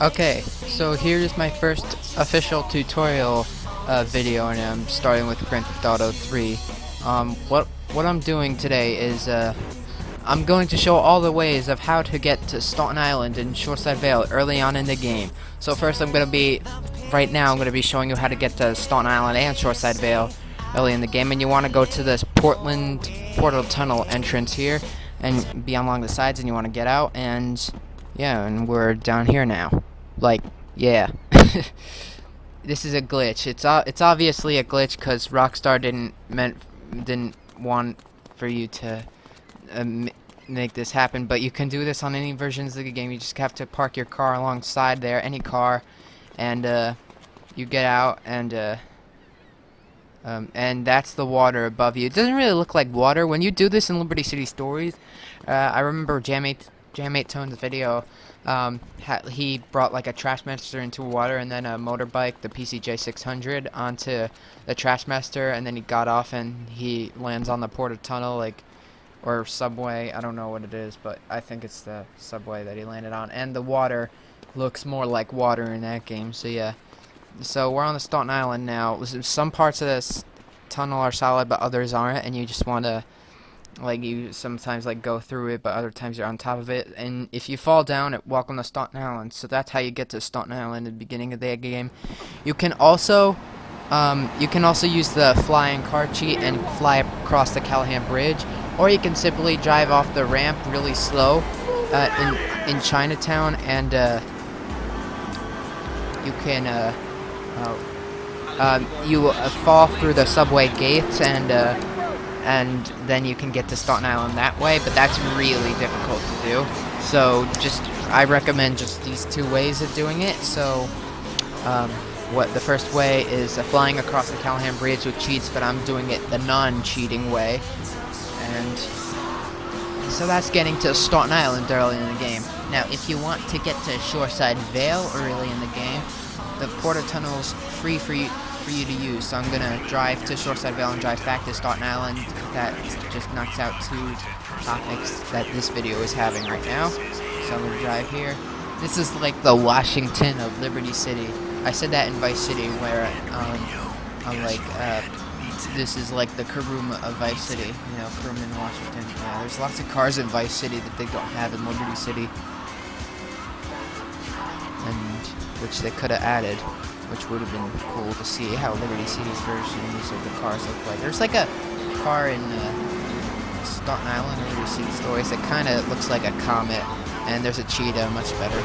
Okay, so here's my first official tutorial video, and I'm starting with Grand Theft Auto 3. What I'm doing today is I'm going to show all the ways of how to get to Staunton Island in Shoreside Vale early on in the game. So first right now I'm going to be showing you how to get to Staunton Island and Shoreside Vale early in the game, and you want to go to this Portland Portal Tunnel entrance here and be along the sides, and you want to get out, and yeah, and we're down here now. Like, yeah. This is a glitch. It's obviously a glitch because Rockstar didn't want for you to make this happen, but you can do this on any versions of the game. You just have to park your car alongside there, any car, and you get out, and that's the water above you. It doesn't really look like water when you do this in Liberty City Stories. I remember Jam8 Tone's video. He brought like a Trashmaster into water, and then a motorbike, the PCJ 600, onto the Trashmaster, and then he got off and he lands on the Portal Tunnel, like, or subway. I don't know what it is, but I think it's the subway that he landed on, and the water looks more like water in that game. So yeah, so we're on the Staunton Island now. Some parts of this tunnel are solid, but others aren't, and you just want to, like, you sometimes like go through it, but other times you're on top of it, and if you fall down, welcome to Staunton Island. So that's how you get to Staunton Island at the beginning of the game. You can also use the flying car cheat and fly across the Callahan Bridge, or you can simply drive off the ramp really slow in Chinatown, and you can fall through the subway gates, and then you can get to Staunton Island that way, but that's really difficult to do. So I recommend just these two ways of doing it. So the first way is flying across the Callahan Bridge with cheats, but I'm doing it the non-cheating way. And so that's getting to Staunton Island early in the game. Now, if you want to get to Shoreside Vale early in the game, the Portal Tunnel's free for you to use. So I'm gonna drive to Shoreside Vale and drive back to Staunton Island. That just knocks out two topics that this video is having right now. So I'm gonna drive here. This is like the Washington of Liberty City. I said that in Vice City, where I'm like, this is like the Karuma of Vice City. You know, Karuma in Washington. Yeah, there's lots of cars in Vice City that they don't have in Liberty City, and which they could have added, which would have been cool to see how Liberty City's versions of the cars look like. There's like a car in Staunton Island, Liberty City Stories, that kind of looks like a comet, and there's a cheetah, much better.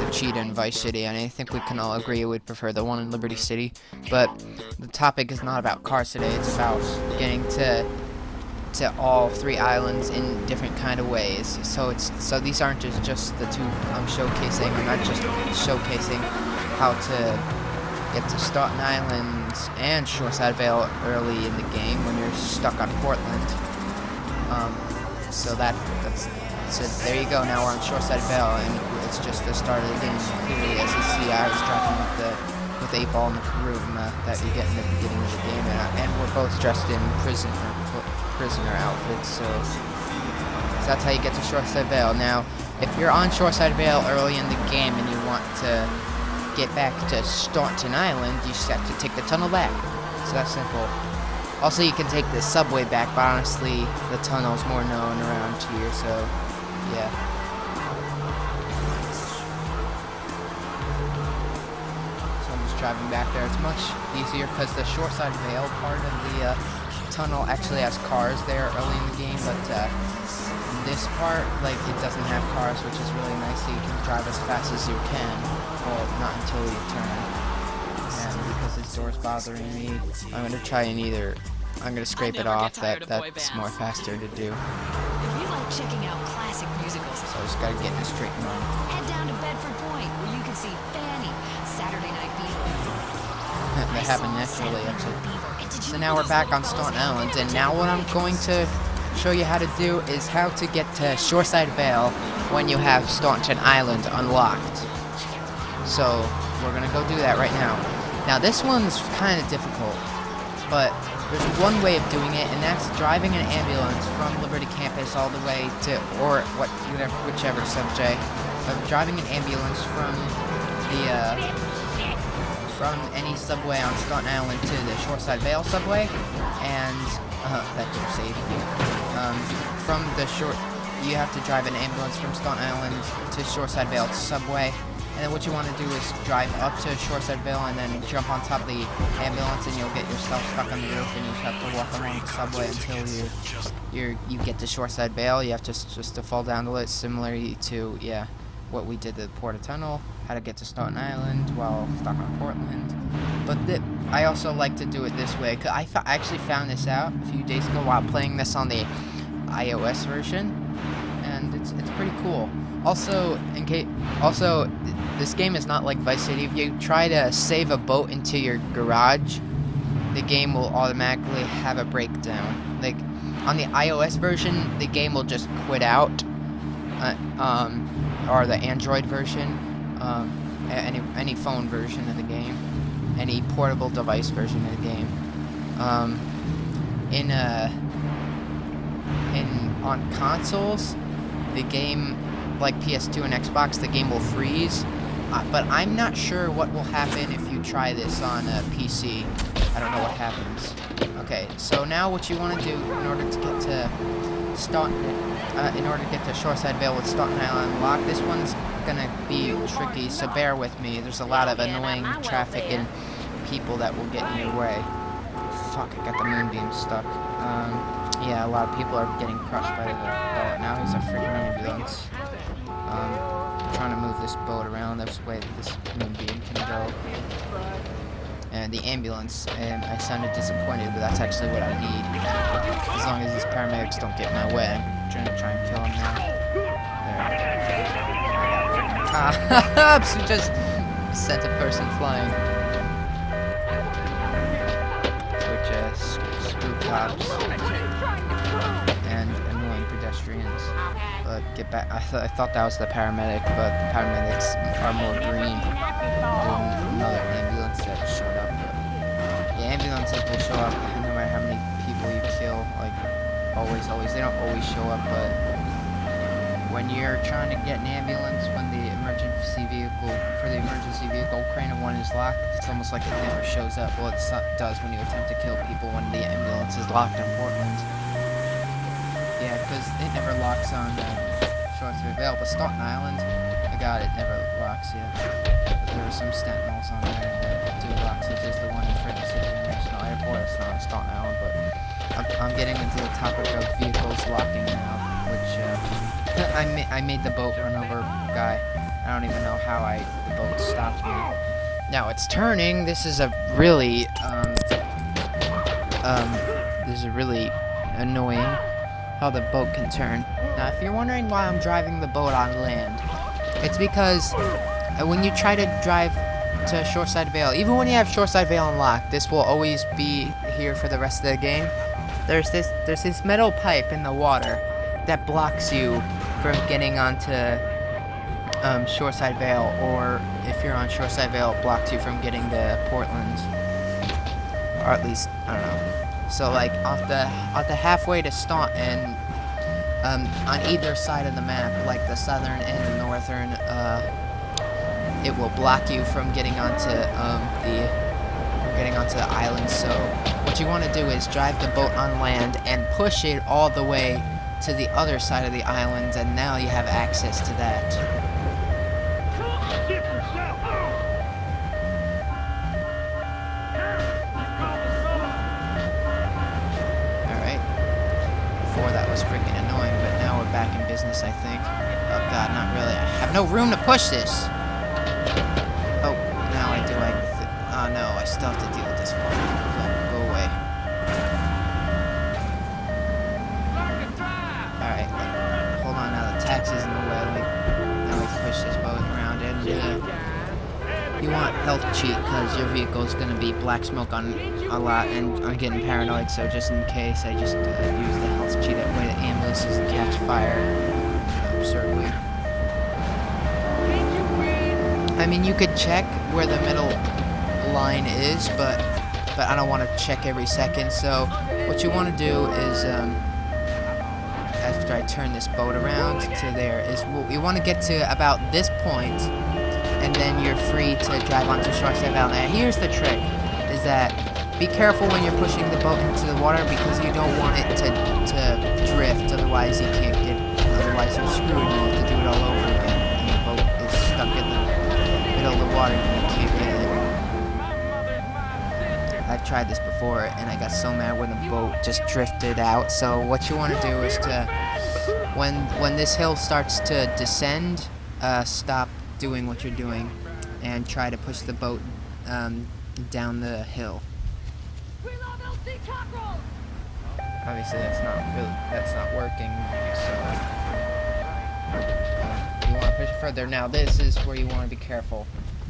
The cheetah in Vice City, and I think we can all agree we'd prefer the one in Liberty City. But the topic is not about cars today, it's about getting to all three islands in different kind of ways. So these aren't just the two I'm showcasing. I'm not just showcasing how to get to Staunton Island and Shoreside Vale early in the game when you're stuck on Portland. So there you go. Now we're on Shoreside Vale, and it's just the start of the game. Clearly, as you see, I was driving with 8-Ball and the Karuma that you get in the beginning of the game, and we're both dressed in prisoner outfits. So that's how you get to Shoreside Vale. Now, if you're on Shoreside Vale early in the game and you want to get back to Staunton Island, you just have to take the tunnel back. So that's simple. Also, you can take the subway back, but honestly, the tunnel's more known around here, so yeah. So I'm just driving back there. It's much easier because the Shoreside Vale part of the tunnel actually has cars there early in the game, but this part, like, it doesn't have cars, which is really nice, so you can drive as fast as you can. Well, not until you turn. And because this door's bothering me, I'm gonna scrape it off. That's more faster to do. If you like checking out classic musicals, So I just gotta get in a straight line. head down to Bedford Point, where you can see Fanny, Saturday Night Fever. That happened naturally, actually. So now we're back on Staunton Island, and now what I'm going to show you how to do is how to get to Shoreside Vale when you have Staunton Island unlocked. So we're gonna go do that right now. Now this one's kind of difficult, but there's one way of doing it, and that's driving an ambulance from Liberty Campus all the way to, or whichever subject driving an ambulance from any subway on Staunton Island to the Shoreside Vale subway, and that door saved me. You have to drive an ambulance from Staunton Island to Shoreside Vale subway, and then what you want to do is drive up to Shoreside Vale and then jump on top of the ambulance, and you'll get yourself stuck on the roof, and you just have to walk along the subway until you get to Shoreside Vale. You have to just to fall down the list, similarly to what we did at the Porta Tunnel, how to get to Staunton Island while stuck on Portland. But I also like to do it this way, because I actually found this out a few days ago while playing this on the iOS version, and it's pretty cool. Also, this game is not like Vice City. If you try to save a boat into your garage, the game will automatically have a breakdown. Like on the iOS version, the game will just quit out. Or the Android version, any phone version of the game, any portable device version of the game. On consoles, the game, like PS2 and Xbox, the game will freeze. But I'm not sure what will happen if you try this on a PC. I don't know what happens. Okay, so now what you want to do in order to get to Shoreside Vale with Staunton Island unlocked, this one's gonna be tricky, so bear with me. There's a lot of annoying traffic and people that will get in your way. Fuck, I got the moonbeam stuck. Yeah, a lot of people are getting crushed by the boat. Now here's a freaking ambulance. Trying to move this boat around this way that this moonbeam can go. And the ambulance, and I sounded disappointed, but that's actually what I need. As long as these paramedics don't get in my way, I'm trying to try and kill them now. There. Cops who just sent a person flying. Which, screw cops. And annoying pedestrians. But get back, I thought that was the paramedic, but the paramedics are more green. Doing another ambulance that showed up. Ambulances will show up no matter how many people you kill, like always, they don't always show up, but when you're trying to get an ambulance, when the emergency vehicle crane of one is locked, it's almost like it never shows up. Well, it does when you attempt to kill people when the ambulance is locked in Portland. Yeah, because it never locks on Shoreside Vale, but Staunton Island, I got it, never locks yet. But there are some sentinels on there that do lock, such as the one in Freedom City International Airport. It's not on Staunton Island, but I'm getting into the topic of vehicles locking now, which I made the boat run over a guy. I don't even know how the boat stopped me. Now it's turning. This is a really annoying how the boat can turn. Now, if you're wondering why I'm driving the boat on land, it's because when you try to drive to Shoreside Vale, even when you have Shoreside Vale unlocked, this will always be here for the rest of the game. There's this metal pipe in the water that blocks you from getting onto Shoreside Vale, or if you're on Shoreside Vale, it blocks you from getting to Portland, or at least I don't know. So like off the halfway to Staunton, on either side of the map, like the southern and the northern, it will block you from getting onto the island. So what you want to do is drive the boat on land and push it all the way to the other side of the island, and now you have access to that. Alright. Before that was freaking annoying, but now we're back in business, I think. Oh god, not really. I have no room to push this! Oh, now I do. Oh no, I still have to deal with this part. Go away. Alright, hold on now, the taxi's in the way. Now we push this boat around, and you want health cheat, because your vehicle's going to be black smoke on a lot, and I'm getting paranoid, so just in case, I just use the health cheat. That way the ambulance doesn't catch fire absurdly. I mean, you could check where the middle line is, but I don't want to check every second. So what you want to do is after I turn this boat around to there is we want to get to about this point, and then you're free to drive onto Shoreside Vale. Now here's the trick, is that be careful when you're pushing the boat into the water, because you don't want it to drift, otherwise you can't get, otherwise you're screwed and you have to do it all over again. And your boat is stuck in the middle of the water and you can't get it. I've tried this before and I got so mad when the boat just drifted out. So what you want to do is to, when this hill starts to descend, stop doing what you're doing and try to push the boat down the hill. Obviously that's not working, so you want to push it further. Now this is where you want to be careful.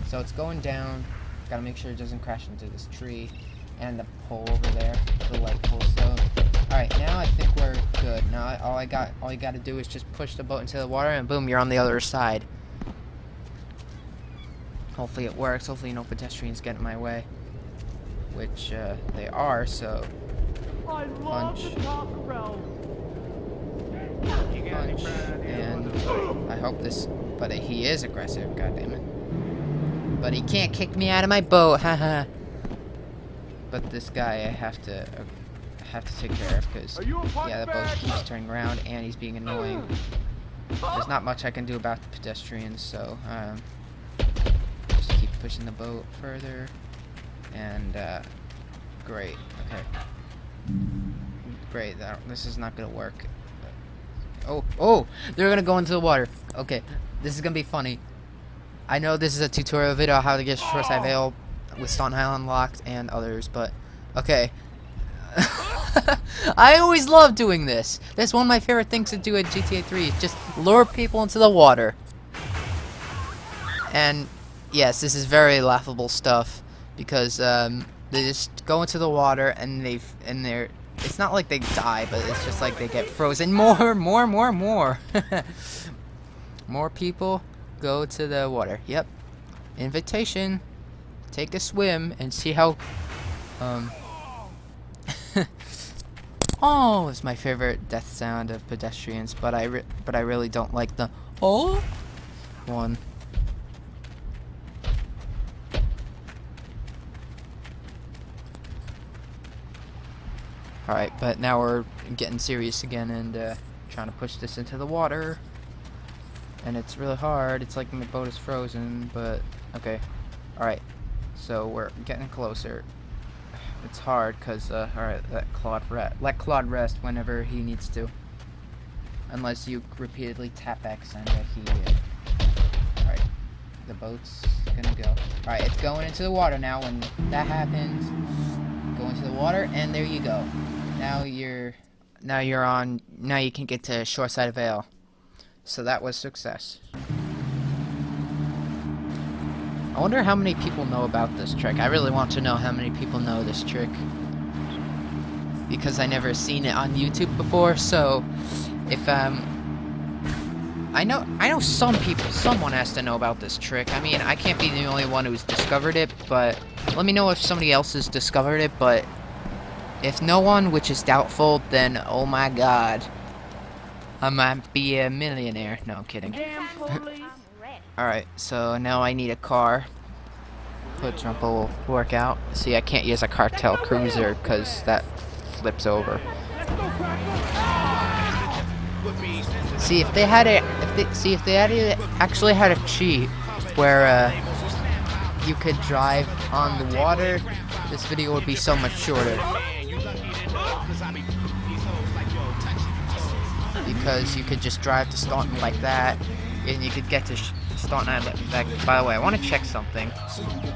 So it's going down, gotta make sure it doesn't crash into this tree and the pole over there, the light pole. So alright, now I think we're good. Now all you gotta do is just push the boat into the water and boom, you're on the other side. Hopefully it works, hopefully no pedestrians get in my way. Which they are, so punch, and I hope this, but he is aggressive, goddammit. But he can't kick me out of my boat, haha. But this guy I have to take care of, because yeah, the boat keeps turning around and he's being annoying. There's not much I can do about the pedestrians, so just keep pushing the boat further. And great, okay. Great, this is not gonna work. Oh, they're gonna go into the water. Okay, this is gonna be funny. I know this is a tutorial video on how to get Shoreside Vale with Staunton unlocked and others, but okay. I always love doing this. That's one of my favorite things to do at GTA 3. Just lure people into the water. And yes, this is very laughable stuff, because they just go into the water and they're, it's not like they die, but it's just like they get frozen. More. More people go to the water. Yep. Invitation. Take a swim and see how oh, it's my favorite death sound of pedestrians, but I really don't like the oh one. Alright, but now we're getting serious again and trying to push this into the water. And it's really hard. It's like my boat is frozen, but okay. Alright, so we're getting closer. It's hard because, alright, let Claude rest whenever he needs to. Unless you repeatedly tap X and he... Alright, the boat's gonna go. Alright, it's going into the water now. When that happens, go into the water, and there you go. Now you can get to Shoreside Vale. So that was success. I wonder how many people know about this trick. I really want to know how many people know this trick, because I never seen it on YouTube before. So if I know someone has to know about this trick. I mean, I can't be the only one who's discovered it, but let me know if somebody else has discovered it. But if no one, which is doubtful, then oh my god, I might be a millionaire. No, I'm kidding. Alright, so now I need a car. Hood jump will work out. See, I can't use a cartel cruiser because that flips over. See, if they had it, actually had a cheat where you could drive on the water, this video would be so much shorter. Because you could just drive to Staunton like that, and you could get to Staunton Island. By the way, I want to check something.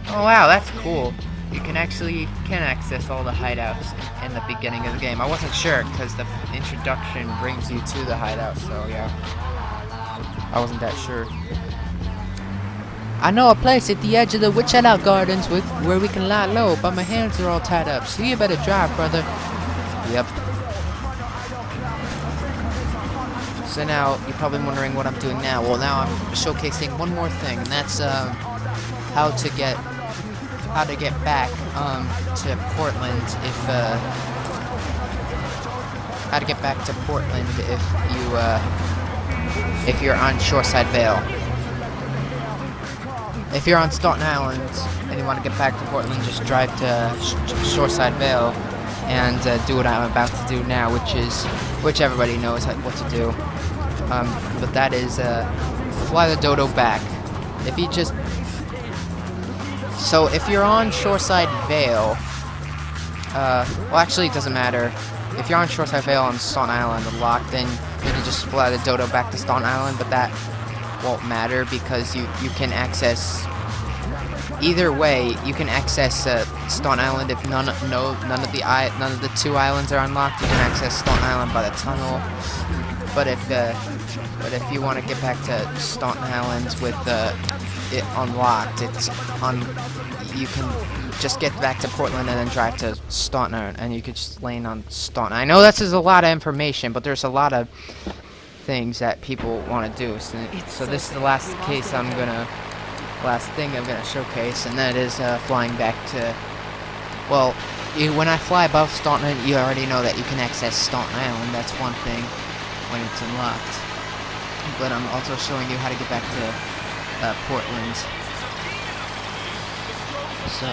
Oh wow, that's cool. You can access all the hideouts in the beginning of the game. I wasn't sure because the introduction brings you to the hideout, so yeah. I wasn't that sure. I know a place at the edge of the Witch-Out Gardens where we can lie low, but my hands are all tied up, so you better drive, brother. Yep. So now, you're probably wondering what I'm doing now. Well, now I'm showcasing one more thing, and that's how to get back to Portland how to get back to Portland if you're on Shoreside Vale. If you're on Staunton Island and you want to get back to Portland, just drive to Shoreside Vale and do what I'm about to do now, which everybody knows what to do. But that is fly the dodo back. If you just if you're on Shoreside Vale, well, actually, it doesn't matter. If you're on Shoreside Vale on Staunton Island locked, then you can just fly the dodo back to Staunton Island, but that won't matter because you can access either way. You can access Staunton Island if none of the two islands are unlocked. You can access Staunton Island by the tunnel. But if you want to get back to Staunton Island with it unlocked, you can just get back to Portland and then drive to Staunton, and you could just lane on Staunton. I know this is a lot of information, but there's a lot of things that people want to do. So this is the last thing I'm gonna showcase, and that is flying back to. Well, when I fly above Staunton, you already know that you can access Staunton Island. That's one thing when it's unlocked. But I'm also showing you how to get back to Portland. So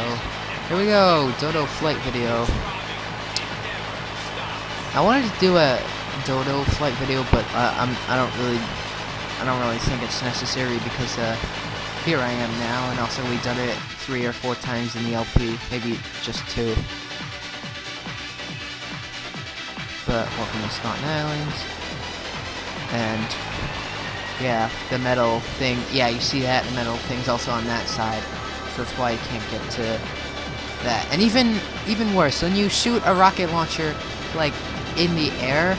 here we go, dodo flight video. I wanted to do a dodo flight video, but I don't really think it's necessary because here I am now, and also we've done it 3 or 4 times in the LP, maybe just 2. But welcome to Staunton Island, and yeah, the metal thing. Yeah, you see that the metal thing's also on that side, so that's why you can't get to that. And even worse, when you shoot a rocket launcher like in the air,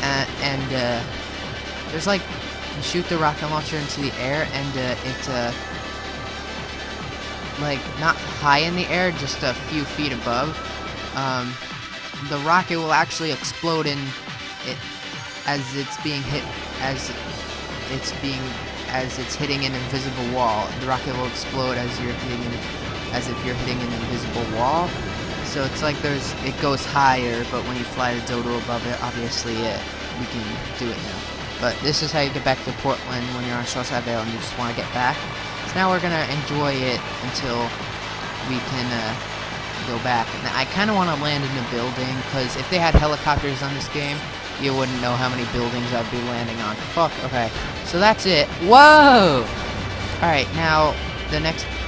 and there's like you shoot the rocket launcher into the air, and it's like not high in the air, just a few feet above. The rocket will actually explode as it's hitting an invisible wall. The rocket will explode as if you're hitting an invisible wall. So it's like it goes higher, but when you fly the dodo above it, obviously we can do it now. But this is how you get back to Portland when you're on Shoreside Vale and you just want to get back. So now we're gonna enjoy it until we can go back. And I kind of want to land in a building, because if they had helicopters on this game, you wouldn't know how many buildings I'd be landing on. Fuck. Okay. So that's it. Whoa! Alright, now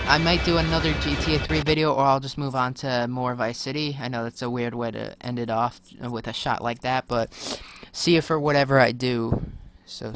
I might do another GTA 3 video, or I'll just move on to more Vice City. I know that's a weird way to end it off with a shot like that, but see you for whatever I do. So.